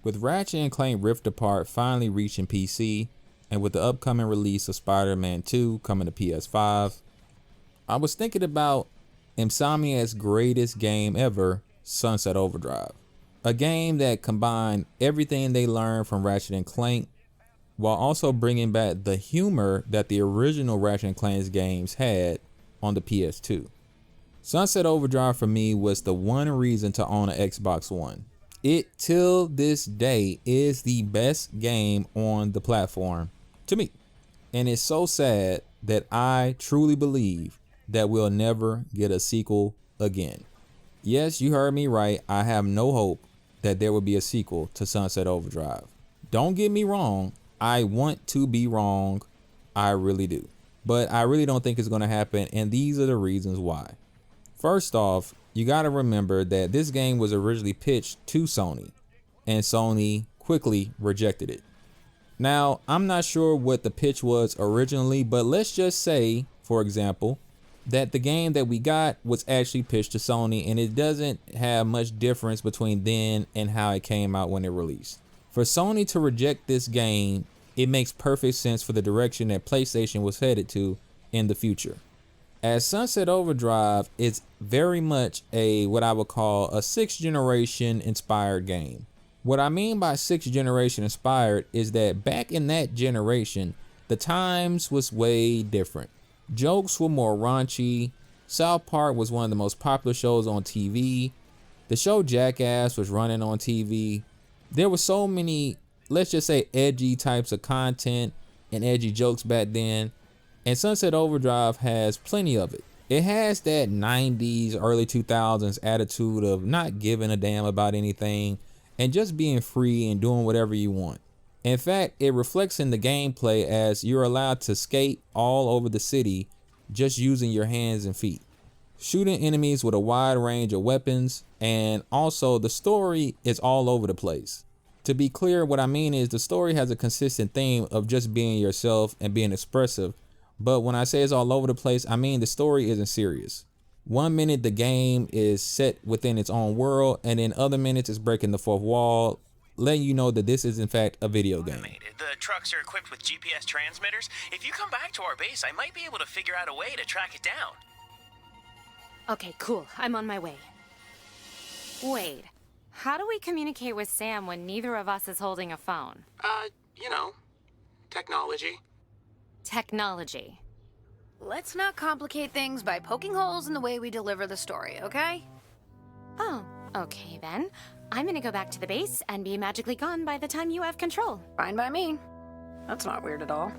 With Ratchet and Clank Rift Apart finally reaching PC, and with the upcoming release of Spider-Man 2 coming to PS5, I was thinking about Insomniac's greatest game ever, Sunset Overdrive. A game that combined everything they learned from Ratchet and Clank while also bringing back the humor that the original Ratchet and Clank games had on the PS2. Sunset Overdrive for me was the one reason to own an Xbox One. It till this day is the best game on the platform to me. And it's so sad that I truly believe that we'll never get a sequel again. Yes, you heard me right. I have no hope that there will be a sequel to Sunset Overdrive. Don't get me wrong. I want to be wrong. I really do. But I really don't think it's going to happen. And these are the reasons why. First off, you got to remember that this game was originally pitched to Sony, and Sony quickly rejected it. Now, I'm not sure what the pitch was originally, but let's just say, for example, that the game that we got was actually pitched to Sony, and it doesn't have much difference between then and how it came out when it released. For Sony to reject this game, it makes perfect sense for the direction that PlayStation was headed to in the future. As Sunset Overdrive is very much what I would call a 6th generation inspired game. What I mean by 6th generation inspired is that back in that generation, the times was way different. Jokes were more raunchy. South Park was one of the most popular shows on TV. The show Jackass was running on TV. There were so many, let's just say, edgy types of content and edgy jokes back then. And Sunset Overdrive has plenty of it. It has that 90s, early 2000s attitude of not giving a damn about anything and just being free and doing whatever you want. In fact, it reflects in the gameplay as you're allowed to skate all over the city just using your hands and feet, shooting enemies with a wide range of weapons, and also the story is all over the place. To be clear, what I mean is the story has a consistent theme of just being yourself and being expressive, but when I say it's all over the place, I mean the story isn't serious. 1 minute the game is set within its own world, and then other minutes it's breaking the fourth wall, letting you know that this is in fact a video game. The trucks are equipped with GPS transmitters. If you come back to our base, I might be able to figure out a way to track it down. Okay, cool. I'm on my way. Wait, how do we communicate with Sam when neither of us is holding a phone? Technology. Technology. Let's not complicate things by poking holes in the way we deliver the story, okay? Oh, okay then. I'm gonna go back to the base and be magically gone by the time you have control. Fine by me. That's not weird at all.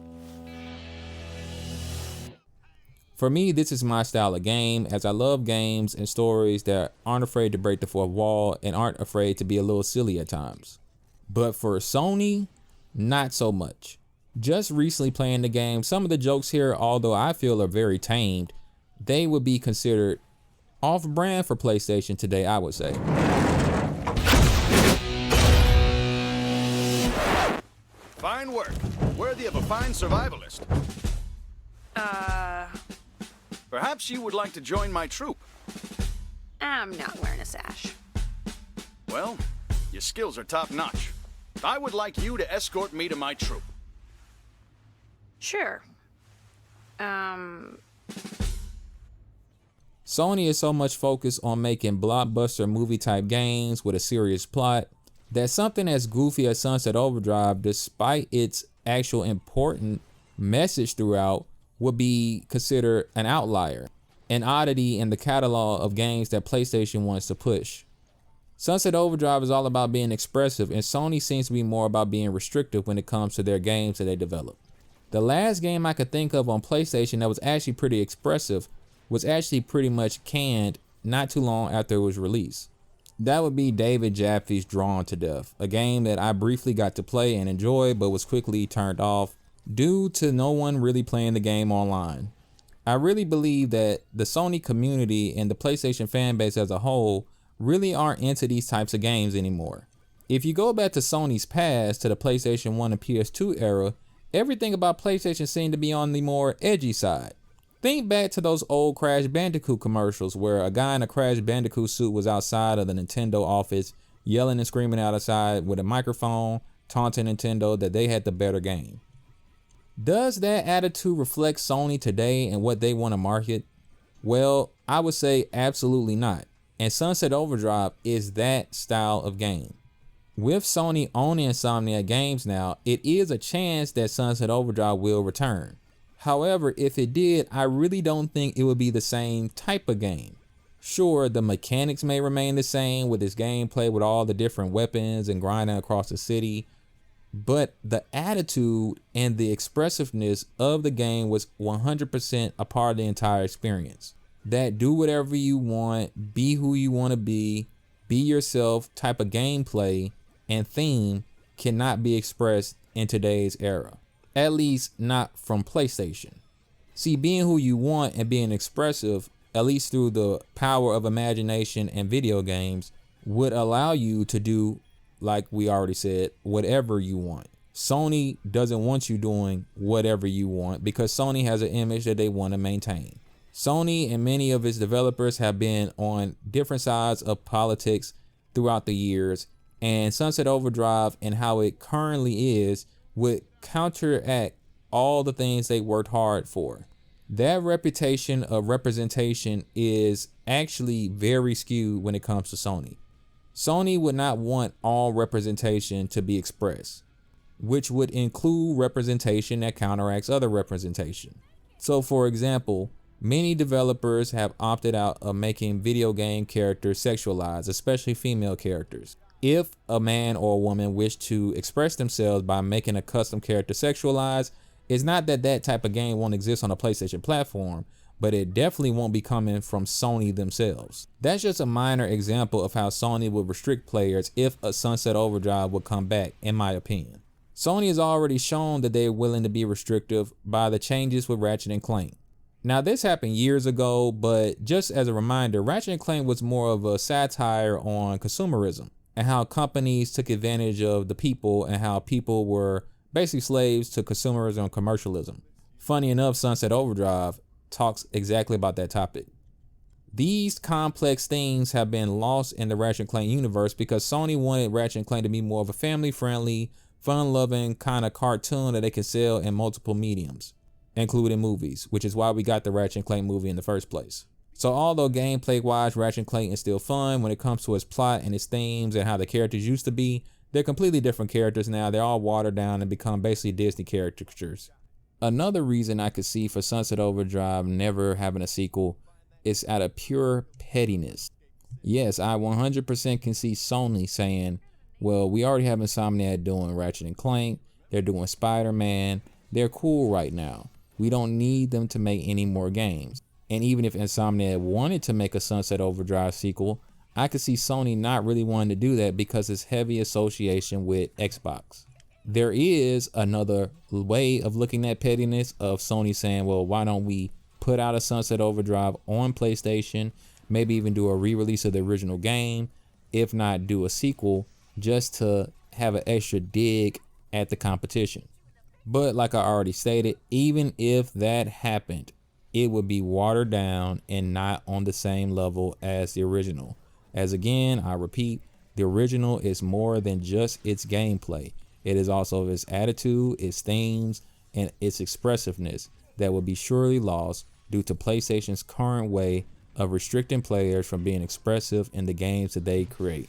For me, this is my style of game, as I love games and stories that aren't afraid to break the fourth wall and aren't afraid to be a little silly at times. But for Sony, not so much. Just recently playing the game, some of the jokes here, although I feel are very tamed, they would be considered off-brand for PlayStation today, I would say. Fine work. Worthy of a fine survivalist. Perhaps you would like to join my troop. I'm not wearing a sash. Well, your skills are top-notch. I would like you to escort me to my troop. Sure. Sony is so much focused on making blockbuster movie-type games with a serious plot that something as goofy as Sunset Overdrive, despite its actual important message throughout, would be considered an outlier, an oddity in the catalog of games that PlayStation wants to push. Sunset Overdrive is all about being expressive, and Sony seems to be more about being restrictive when it comes to their games that they develop. The last game I could think of on PlayStation that was actually pretty expressive was actually pretty much canned not too long after it was released. That would be David Jaffe's Drawn to Death, a game that I briefly got to play and enjoy but was quickly turned off due to no one really playing the game online. I really believe that the Sony community and the PlayStation fan base as a whole really aren't into these types of games anymore. If you go back to Sony's past, to the PlayStation 1 and PS2 era, everything about PlayStation seemed to be on the more edgy side. Think back to those old Crash Bandicoot commercials where a guy in a Crash Bandicoot suit was outside of the Nintendo office yelling and screaming outside with a microphone, taunting Nintendo that they had the better game. Does that attitude reflect Sony today and what they want to market? Well, I would say absolutely not. And Sunset Overdrive is that style of game. With Sony owning Insomniac Games now, it is a chance that Sunset Overdrive will return. However, if it did, I really don't think it would be the same type of game. Sure, the mechanics may remain the same with its gameplay with all the different weapons and grinding across the city, but the attitude and the expressiveness of the game was 100% a part of the entire experience. That do whatever you want, be who you want to be yourself type of gameplay and theme cannot be expressed in today's era. At least not from PlayStation. See, being who you want and being expressive, at least through the power of imagination and video games, would allow you to do, like we already said, whatever you want. Sony doesn't want you doing whatever you want because Sony has an image that they want to maintain. Sony and many of its developers have been on different sides of politics throughout the years, and Sunset Overdrive and how it currently is would counteract all the things they worked hard for. That reputation of representation is actually very skewed when it comes to Sony. Sony would not want all representation to be expressed, which would include representation that counteracts other representation. So for example, many developers have opted out of making video game characters sexualized, especially female characters. If a man or a woman wish to express themselves by making a custom character sexualized, it's not that that type of game won't exist on a PlayStation platform, but it definitely won't be coming from Sony themselves. That's just a minor example of how Sony would restrict players if a Sunset Overdrive would come back, in my opinion. Sony has already shown that they're willing to be restrictive by the changes with Ratchet & Clank. Now this happened years ago, but just as a reminder, Ratchet & Clank was more of a satire on consumerism and how companies took advantage of the people and how people were basically slaves to consumerism and commercialism. Funny enough, Sunset Overdrive talks exactly about that topic. These complex themes have been lost in the Ratchet & Clank universe because Sony wanted Ratchet & Clank to be more of a family-friendly, fun-loving kind of cartoon that they can sell in multiple mediums, including movies, which is why we got the Ratchet & Clank movie in the first place. So although gameplay-wise Ratchet & Clank is still fun, when it comes to its plot and its themes and how the characters used to be, they're completely different characters now. They're all watered down and become basically Disney caricatures. Another reason I could see for Sunset Overdrive never having a sequel is out of pure pettiness. Yes, I 100% can see Sony saying, well, we already have Insomniac doing Ratchet & Clank. They're doing Spider-Man. They're cool right now. We don't need them to make any more games. And even if Insomniac wanted to make a Sunset Overdrive sequel, I could see Sony not really wanting to do that because it's heavy association with Xbox. There is another way of looking at pettiness of Sony saying, well, why don't we put out a Sunset Overdrive on PlayStation, maybe even do a re-release of the original game, if not do a sequel, just to have an extra dig at the competition. But like I already stated, even if that happened, it would be watered down and not on the same level as the original. As again, I repeat, the original is more than just its gameplay. It is also its attitude, its themes, and its expressiveness that will be surely lost due to PlayStation's current way of restricting players from being expressive in the games that they create.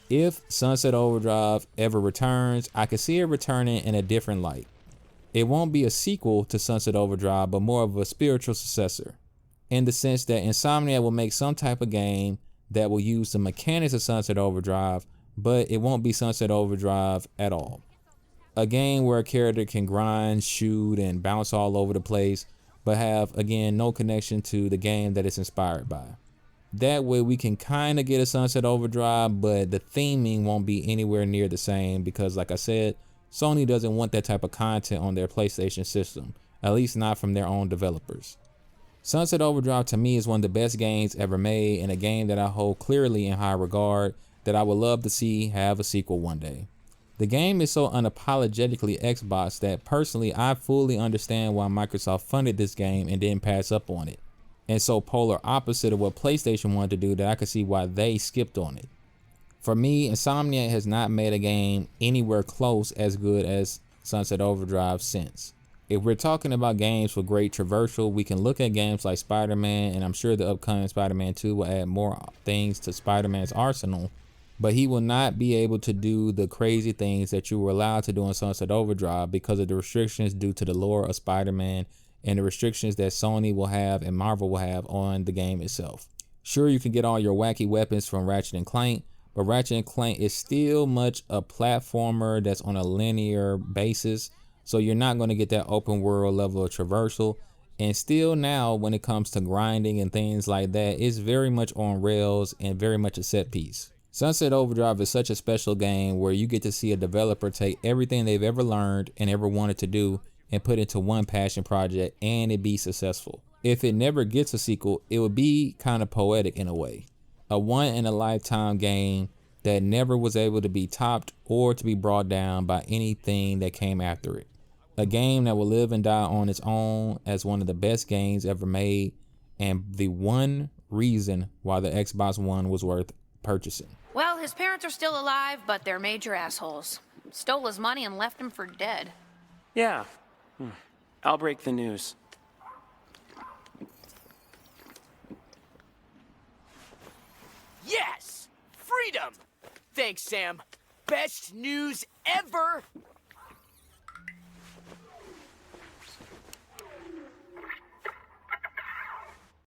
If Sunset Overdrive ever returns, I could see it returning in a different light. It won't be a sequel to Sunset Overdrive, but more of a spiritual successor, in the sense that Insomniac will make some type of game that will use the mechanics of Sunset Overdrive, but it won't be Sunset Overdrive at all. A game where a character can grind, shoot, and bounce all over the place, but have, again, no connection to the game that it's inspired by. That way we can kind of get a Sunset Overdrive, but the theming won't be anywhere near the same because, like I said, Sony doesn't want that type of content on their PlayStation system, at least not from their own developers. Sunset Overdrive to me is one of the best games ever made, and a game that I hold clearly in high regard that I would love to see have a sequel one day. The game is so unapologetically Xbox that personally I fully understand why Microsoft funded this game and didn't pass up on it, and so polar opposite of what PlayStation wanted to do that I could see why they skipped on it. For me, Insomniac has not made a game anywhere close as good as Sunset Overdrive since. If we're talking about games with great traversal, we can look at games like Spider-Man, and I'm sure the upcoming Spider-Man 2 will add more things to Spider-Man's arsenal, but he will not be able to do the crazy things that you were allowed to do in Sunset Overdrive because of the restrictions due to the lore of Spider-Man and the restrictions that Sony will have and Marvel will have on the game itself. Sure, you can get all your wacky weapons from Ratchet & Clank, but Ratchet & Clank is still much a platformer that's on a linear basis, so you're not going to get that open world level of traversal. And still now, when it comes to grinding and things like that, it's very much on rails and very much a set piece. Sunset Overdrive is such a special game where you get to see a developer take everything they've ever learned and ever wanted to do and put into one passion project and it be successful. If it never gets a sequel, it would be kind of poetic in a way. A one-in-a-lifetime game that never was able to be topped or to be brought down by anything that came after it. A game that will live and die on its own as one of the best games ever made and the one reason why the Xbox One was worth purchasing. Well, his parents are still alive, but they're major assholes. Stole his money and left him for dead. Yeah. I'll break the news. Yes! Freedom! Thanks, Sam. Best news ever!